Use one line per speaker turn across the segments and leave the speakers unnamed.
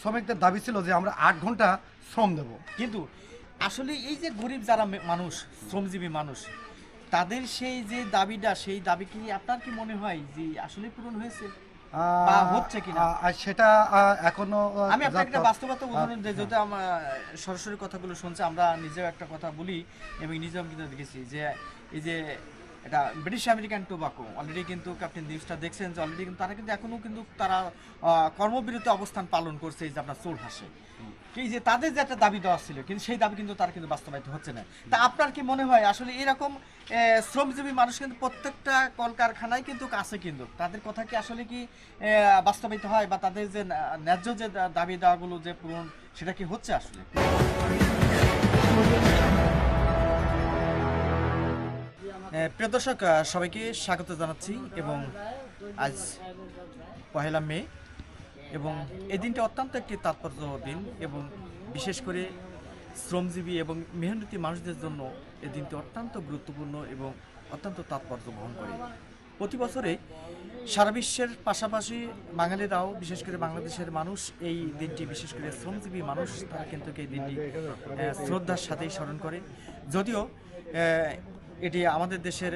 শ্রমিকদের দাবি ছিল যে আমরা 8 ঘন্টা শ্রম দেব।
কিন্তু আসলে এই যে গরিব যারা মানুষ, শ্রমজীবী মানুষ, তাদের সেই যে দাবিটা, সেই দাবি কি আপনার কি মনে হয় যে আসলে পূরণ হয়েছে বা হচ্ছে কিনা?
সেটা এখনো
আমি আপনাকে একটা বাস্তবতা উদাহরণ দিই, যেহেতু আমার সরাসরি কথাগুলো শুনছে, আমরা নিজেও একটা কথা বলি এবং নিজেও কিন্তু দেখেছি যে এই যে এটা ব্রিটিশ আমেরিকান টোবাকো অলরেডি কিন্তু ক্যাপ্টেন নিউজটা দেখছেন যে অলরেডি কিন্তু তারা কিন্তু এখনো কিন্তু তারা কর্মবিরতি অবস্থান পালন করছে এই যে আপনার চোর হাসে। এই যে তাদের যে একটা দাবি দেওয়া ছিল, কিন্তু সেই দাবি কিন্তু তার কিন্তু বাস্তবায়িত হচ্ছে না। তা আপনার কি মনে হয় আসলে এরকম শ্রমজীবী মানুষ কিন্তু প্রত্যেকটা কলকারখানায় কিন্তু আছে, কিন্তু তাদের কথা কি আসলে কি বাস্তবায়িত হয় বা তাদের যে ন্যায্য যে দাবি দেওয়াগুলো যে পূরণ সেটা কি হচ্ছে আসলে? প্রিয় দর্শক, সবাইকে স্বাগত জানাচ্ছি এবং আজ 1 মে এবং এই দিনটা অত্যন্ত একটি তাৎপর্য দিন এবং বিশেষ করে শ্রমজীবী এবং মেহনতি মানুষদের জন্য এই দিনটি অত্যন্ত গুরুত্বপূর্ণ এবং অত্যন্ত তাৎপর্য বহন করে। প্রতি বছরে সারা বিশ্বের পাশাপাশি বাঙালিরাও, বিশেষ করে বাংলাদেশের মানুষ, এই দিনটি বিশেষ করে শ্রমজীবী মানুষ তারা কিন্তু এই দিনটি শ্রদ্ধার সাথেই স্মরণ করে। যদিও এটি আমাদের দেশের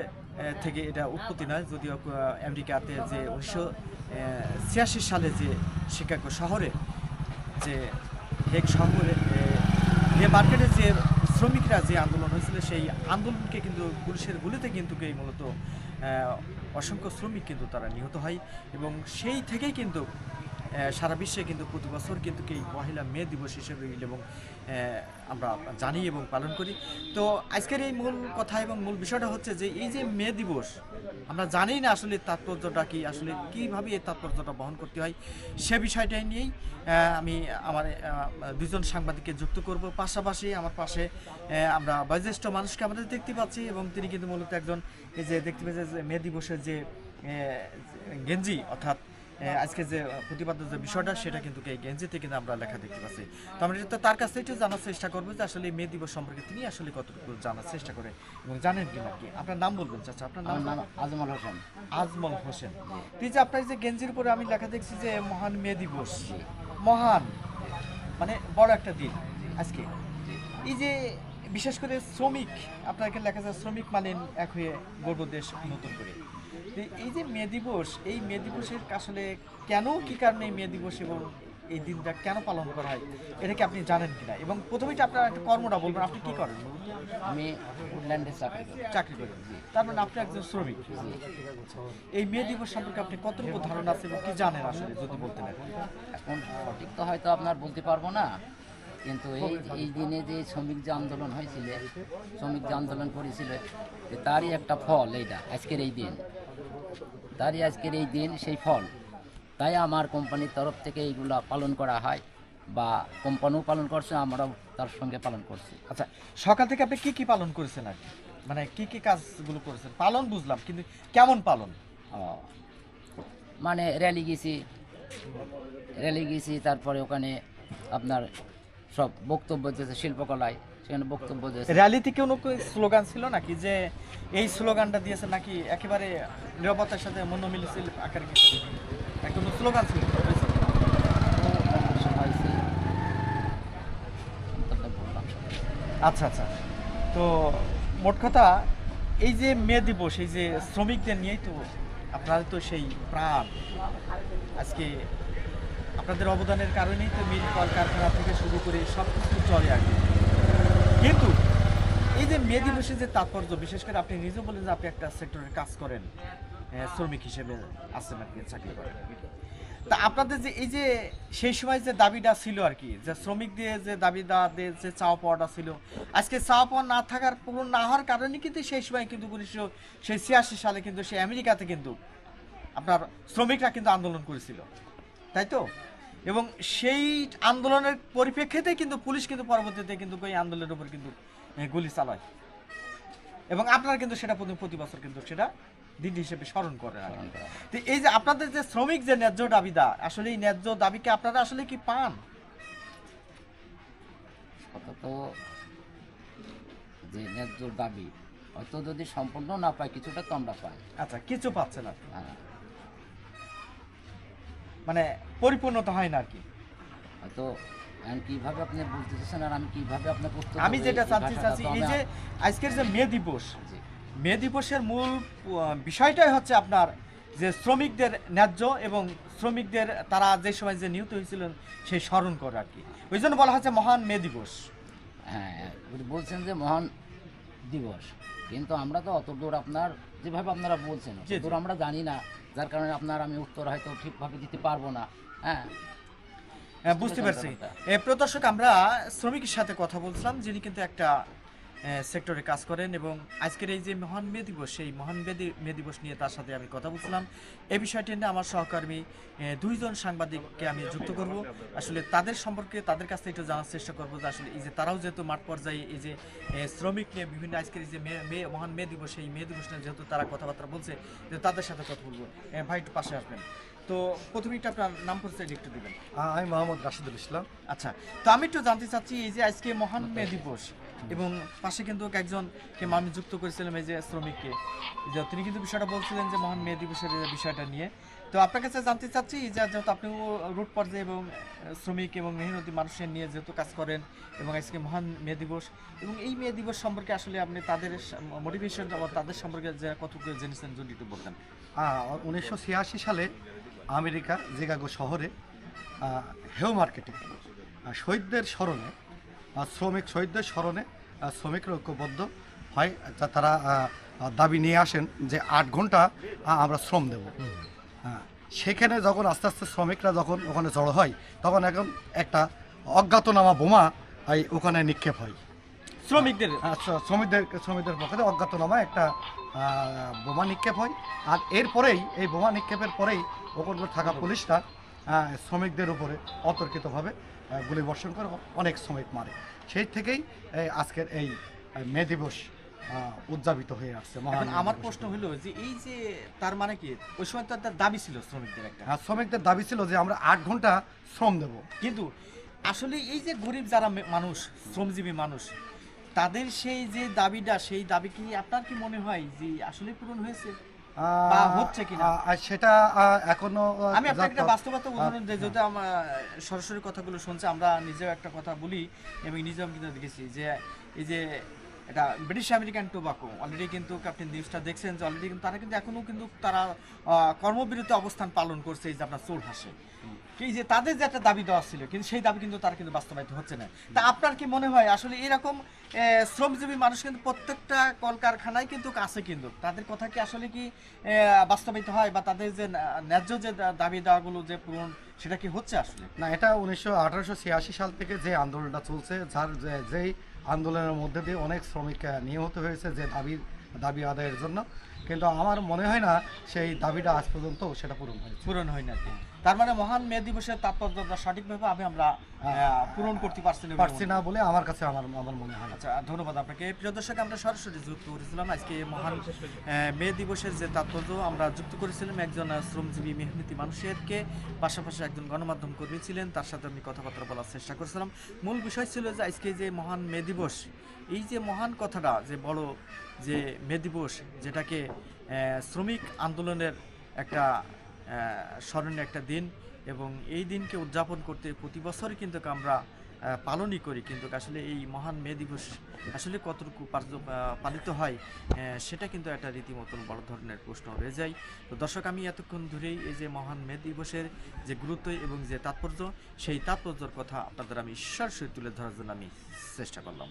থেকে এটা উৎপত্তি নয়, যদিও আমেরিকাতে যে 1986 সালে যে শিকাগো শহরে যে হেগ শহরে লে মার্কেটে যে শ্রমিকরা যে আন্দোলন হয়েছিল, সেই আন্দোলনকে কিন্তু পুলিশের গুলিতে কিন্তু মূলত অসংখ্য শ্রমিক কিন্তু তারা নিহত হয় এবং সেই থেকেই কিন্তু সারা বিশ্বে কিন্তু প্রতি বছর কিন্তু এই 1 মে দিবস হিসেবে এবং আমরা জানি এবং পালন করি। তো আজকের এই মূল কথা এবং মূল বিষয়টা হচ্ছে যে এই যে মে দিবস, আমরা জানি না আসলে তাৎপর্যটা কি, আসলে কীভাবে এই তাৎপর্যটা বহন করতে হয়, সে বিষয়টাই নিয়েই আমি আমার দুজন সাংবাদিককে যুক্ত করব। পাশাপাশি আমার পাশে আমরা বয়োজ্যেষ্ঠ মানুষকে আমাদের দেখতে পাচ্ছি এবং তিনি কিন্তু মূলত একজন এই যে দেখতে পাচ্ছি যে মে দিবসের যে গেঞ্জি, অর্থাৎ আজকে যে প্রতিবাদের যে বিষয়টা সেটা কিন্তু এই গেঞ্জিতে কিন্তু আমরা লেখা দেখতে পাচ্ছি। তো আমরা তো তার কাছ থেকে একটু জানার চেষ্টা করবো যে আসলে মে দিবস সম্পর্কে তিনি আসলে কতটুকু জানার চেষ্টা করে এবং জানেন কিনা। কি আপনার নাম বলবেন চাচা? আপনার নাম?
আজমল হোসেন।
আজমল হোসেন। এই যে আপনার যে গেঞ্জির উপরে আমি লেখা দেখছি যে মহান মে দিবস, মহান মানে বড় একটা দিন আজকে। এই যে বিশেষ করে শ্রমিক, আপনাকে লেখা যায় শ্রমিক মানেন এক হয়ে গর্ব দেশ নতুন করে। এই যে মে দিবস, এই মে দিবসের আসলে কেন, কি কারণে মে দিবস এবং এই দিনটা কেন পালন করা হয় এটা কি আপনি জানেন কিনা? এবং প্রথমেই আপনার একটা কর্মটা বলবেন, আপনি কি করেন?
আমি উডল্যান্ডে
চাকরি করেন, তার মানে আপনি একজন শ্রমিক। এই মে দিবস সম্পর্কে আপনি কতটুকু ধারণা আছে এবং কি জানেন আসলে যদি বলতে পারেন?
এখন সঠিক তো হয়তো আপনার বলতে পারবো না, কিন্তু এই দিনে যে শ্রমিক যে আন্দোলন হয়েছিল, শ্রমিক যে আন্দোলন করেছিল, তারই একটা ফল এইটা আজকের এই দিন, তারই আজকের এই দিন সেই ফল। তাই আমার কোম্পানির তরফ থেকে এইগুলা পালন করা হয় বা কোম্পানিও পালন করছে, আমরাও তার সঙ্গে পালন করছি।
আচ্ছা, সকাল থেকে আপনি কি কি পালন করেছেন আর কি, মানে কি কি কাজগুলো করেছেন? পালন বুঝলাম, কিন্তু কেমন পালন?
মানে র্যালি গেছি, তারপরে ওখানে আপনার সব বক্তব্য দিয়েছে, শিল্পকলায় সেখানে বক্তব্য দিয়েছে।
র্যালিতে কোনো স্লোগান ছিল নাকি, যে এই স্লোগানটা দিয়েছে নাকি একেবারে নিরাপত্তার সাথে মন মিলিছিল আকারে কোনো স্লোগান ছিল? আচ্ছা আচ্ছা, তো মোট কথা এই যে মে দিবস, এই যে শ্রমিকদের নিয়েই তো আপনাদের তো সেই প্রাণ। আজকে আপনাদের অবদানের কারণেই তো মিল কলকারখানা থেকে শুরু করে সব কিছু চলে আগে। কিন্তু এই যে মে দিবসের যে তাৎপর্য, বিশেষ করে আপনি নিজে বলেন যে আপনি একটা সেক্টরে কাজ করেন, শ্রমিক হিসেবে আছেন আর কি, চাকরি করেন। তা আপনাদের যে এই যে সেই সময় যে দাবিটা ছিল আর কি, যে শ্রমিকদের যে দাবিদারদের যে চাওয়া পাওয়াটা ছিল, আজকে চাওয়া পাওয়া না থাকার, পূরণ না হওয়ার কারণে কিন্তু সেই সময় কিন্তু 1986 সালে কিন্তু সেই আমেরিকাতে কিন্তু আপনার শ্রমিকরা কিন্তু আন্দোলন করেছিল, তাই তো? এবং সেই আন্দোলনের পরিপ্রেক্ষিতে কিন্তু পুলিশ কিন্তু পরবর্তীতে কিন্তু এই আন্দোলনের উপর কিন্তু গুলি চালায় এবং আপনারা কিন্তু সেটা প্রতি বছর কিন্তু সেটা দিন হিসেবে স্মরণ করেন। তো এই যে আপনাদের যে শ্রমিক যে ন্যায্য দাবিদা, আসলে এই ন্যায্য দাবিকে আপনারা আসলে কি পান?
তো যে ন্যায্য দাবি হয়তো যদি সম্পূর্ণ না পাই, কিছুটা তো আমরা পাই।
আচ্ছা, কিছু পাচ্ছেন না, মানে পরিপূর্ণতা হয় না আর কি।
হয়তো এখন কিভাবে আপনি বলতে চাচ্ছেন আর আমি কিভাবে আপনার প্রস্তুত
আমি
হবো,
যেটা
এই
জানতে
ভাষাটা
চাচ্ছি
তো
এই
আমি-
যে আজকের যে মে দিবস,
জি।
মে দিবসের মূল বিষয়টাই হচ্ছে আপনার যে শ্রমিকদের ন্যায্য এবং শ্রমিকদের তারা যে সময় যে নিহত হয়েছিলেন সেই স্মরণ করে আর কি, ওই জন্য বলা হচ্ছে মহান মে দিবস।
হ্যাঁ উনি বলছেন যে মহান দিবস, কিন্তু আমরা তো অত দূর আপনার যেভাবে আপনারা বলছেন
জি,
অত দূর আমরা জানি না, যার কারণে আপনার আমি উত্তর হয়তো ঠিকভাবে দিতে পারবো না। হ্যাঁ
বুঝতে
বুঝতে
পারছি।
ব্যাপারটা।
প্রিয় দর্শক, আমরা শ্রমিকের সাথে কথা বলছিলাম যিনি কিন্তু একটা সেক্টরে কাজ করেন, এবং আজকের এই যে মহান মে দিবস, সেই মহান মে দিবস নিয়ে তার সাথে আমি কথা বলছিলাম। এই বিষয়টি নিয়ে আমার সহকর্মী দুইজন সাংবাদিককে আমি যুক্ত করব, আসলে তাদের সম্পর্কে তাদের কাছ থেকে একটু জানার চেষ্টা করবো যে আসলে এই যে তারাও যেহেতু মাঠ পর্যায়ে এই যে শ্রমিক নিয়ে বিভিন্ন আজকের এই যে মহান মে দিবস, এই মে দিবস নিয়ে যেহেতু তারা কথাবার্তা বলছে, যে তাদের সাথে কথা বলবো। ভাই একটু পাশে আসবেন। তো প্রথমে একটু আপনার নাম পরিচয় একটু দিবেন।
আমি মোহাম্মদ রাশিদুল ইসলাম।
আচ্ছা, তো আমি একটু জানতে চাচ্ছি এই যে আজকে মহান মে দিবস, এবং পাশে কিন্তু একজনকে আমি যুক্ত করেছিলাম এই যে শ্রমিককে, যে তিনি কিন্তু বিষয়টা বলছিলেন যে মহান মে দিবসের এই বিষয়টা নিয়ে। তো আপনার কাছে জানতে চাচ্ছি যে যেহেতু আপনিও রুট পর্যায়ে এবং শ্রমিক এবং মেহনতি মানুষের নিয়ে যেহেতু কাজ করেন, এবং আজকে মহান মে দিবস, এবং এই মে দিবস সম্পর্কে আসলে আপনি তাদের মোটিভেশন বা তাদের সম্পর্কে যে কতটুকু জেনেছেন যদি একটু বলতেন।
1986 সালে আমেরিকা শিকাগো শহরে হেউ মার্কেটে শহীদদের স্মরণে শহীদদের স্মরণে শ্রমিকরা ঐক্যবদ্ধ হয়। তারা দাবি নিয়ে আসেন যে 8 ঘন্টা আমরা শ্রম দেব। সেখানে যখন আস্তে আস্তে শ্রমিকরা যখন ওখানে জড়ো হয়, তখন এখন একটা অজ্ঞাতনামা বোমা ওখানে নিক্ষেপ হয়।
শ্রমিকদের
শ্রমিকদের পক্ষে অজ্ঞাতনামা একটা বোমা নিক্ষেপ হয়। আর এরপরেই এই বোমা নিক্ষেপের পরেই ওখানে থাকা পুলিশরা শ্রমিকদের উপরে অতর্কিতভাবে গুলি বর্ষণ করে অনেক শ্রমিক মারে। সেই থেকেই আজকের এই মে দিবস উদযাপিত হয়ে আসছে।
এখন আমার প্রশ্ন হলো যে এই যে তার মানে কি ওই সময় তো একটা দাবি ছিল শ্রমিকদের একটা,
শ্রমিকদের দাবি ছিল যে আমরা 8 ঘন্টা শ্রম দেব।
কিন্তু আসলে এই যে গরিব যারা মানুষ, শ্রমজীবী মানুষ, তাদের সেই যে দাবিটা, সেই দাবি কি আপনার কি মনে হয় যে আসলে পূরণ হয়েছে বা হচ্ছে কিনা?
সেটা এখনো
আমি আপনাকে একটা বাস্তবতা উদাহরণ দিই, যেহেতু আমার সরাসরি কথাগুলো শুনছে, আমরা নিজেও একটা কথা বলি এবং নিজেও কিন্তু দেখেছি যে এই যে এটা ব্রিটিশ আমেরিকান টোবাকো অলরেডি কিন্তু ক্যাপ্টেন নিউজটা দেখছেন যে অলরেডি কিন্তু তারা কিন্তু এখনো কিন্তু তারা কর্মবিরতি অবস্থান পালন করছে এই যে আপনার চোর হাসে, এই যে তাদের যে একটা দাবি দেওয়া ছিল, কিন্তু সেই দাবি কিন্তু তারা কিন্তু বাস্তবায়িত হচ্ছে না। তা আপনার কি মনে হয় আসলে এরকম শ্রমজীবী মানুষ কিন্তু প্রত্যেকটা কলকারখানায় কিন্তু আছে, কিন্তু তাদের কথা কি আসলে কি বাস্তবায়িত হয়, বা তাদের যে ন্যায্য যে দাবি দেওয়াগুলো যে পূরণ সেটা কি হচ্ছে আসলে?
না, এটা 1886 সাল থেকে যে আন্দোলনটা চলছে, যেই আন্দোলনের মধ্যে দিয়ে অনেক শ্রমিক নিহত হয়েছে যে দাবি আদায়ের জন্য, কিন্তু আমার মনে হয় না সেই দাবিটা আজ পর্যন্ত সেটা পূরণ
হয় না। তার মানে মহান মে দিবসের তাৎপর্যটা সঠিকভাবে আমরা পূরণ করতে
পারছি না বলে আমার কাছে আমার মনে হয়।
আচ্ছা, ধন্যবাদ আপনাকে। প্রিয় দর্শক, আমরা সরাসরি যুক্ত করেছিলাম আজকে মহান মে দিবসের যে তাৎপর্য আমরা যুক্ত করেছিলাম একজন শ্রমজীবী মেহনতি মানুষেরকে, পাশাপাশি একজন গণমাধ্যম কর্মী ছিলেন, তার সাথে আমি কথাবার্তা বলার চেষ্টা করেছিলাম। মূল বিষয় ছিল যে আজকে যে মহান মে দিবস, এই যে মহান কথাটা যে বড় যে মে দিবস, যেটাকে শ্রমিক আন্দোলনের একটা স্মরণীয় একটা দিন, এবং এই দিনকে উদযাপন করতে প্রতি বছরই কিন্তু আমরা পালনই করি, কিন্তু আসলে এই মহান মে দিবস আসলে কতটুকু পালিত হয় সেটা কিন্তু একটা রীতিমতন বড় ধরনের প্রশ্ন রয়ে যায়। তো দর্শক, আমি এতক্ষণ ধরেই এই যে মহান মে দিবসের যে গুরুত্ব এবং যে তাৎপর্য, সেই তাৎপর্যের কথা আপনাদের আমি সরাসরি তুলে ধরার জন্য আমি চেষ্টা করলাম।